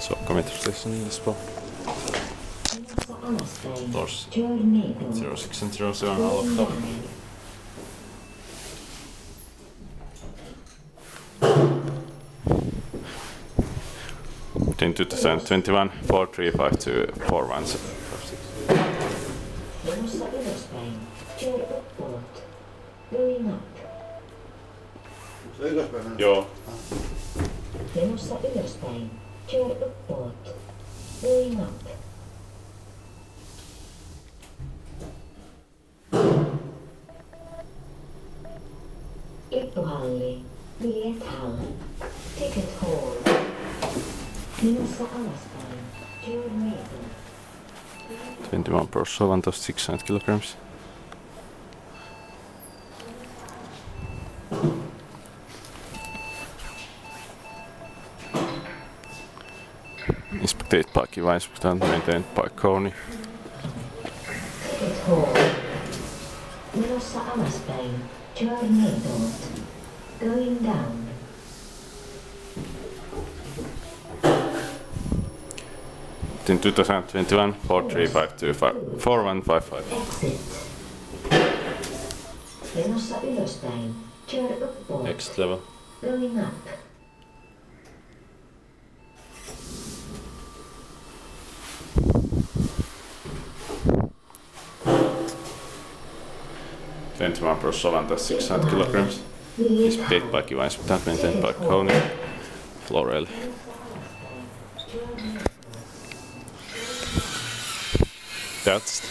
Soukka metro station in Espoo. Doors 06 and 07 are locked up. In 2021, 4352 41756. Menossa ylöspäin. Chair uppåt. Going up. Se ylöspäin? Joo. Menossa ylöspäin. Chair uppåt. Going up. Lippuhalli. Biljetthall. Ticket hall. Menossa alaspäin. Chair middle. 21 Pro 1600 kilograms. Inspected by Kiva Inspector, maintained by Kone. Ticket hall. Menossa alaspäin. Chair middle. Going down. In 2021, 4352 4155. Exit. Menossa ylöspäin. Chair uppåt. Next level. Going up. Twenty-one Pro 600 kilograms. Inspected by Kiva Inspector, maintained by Kone. Floor rail. That's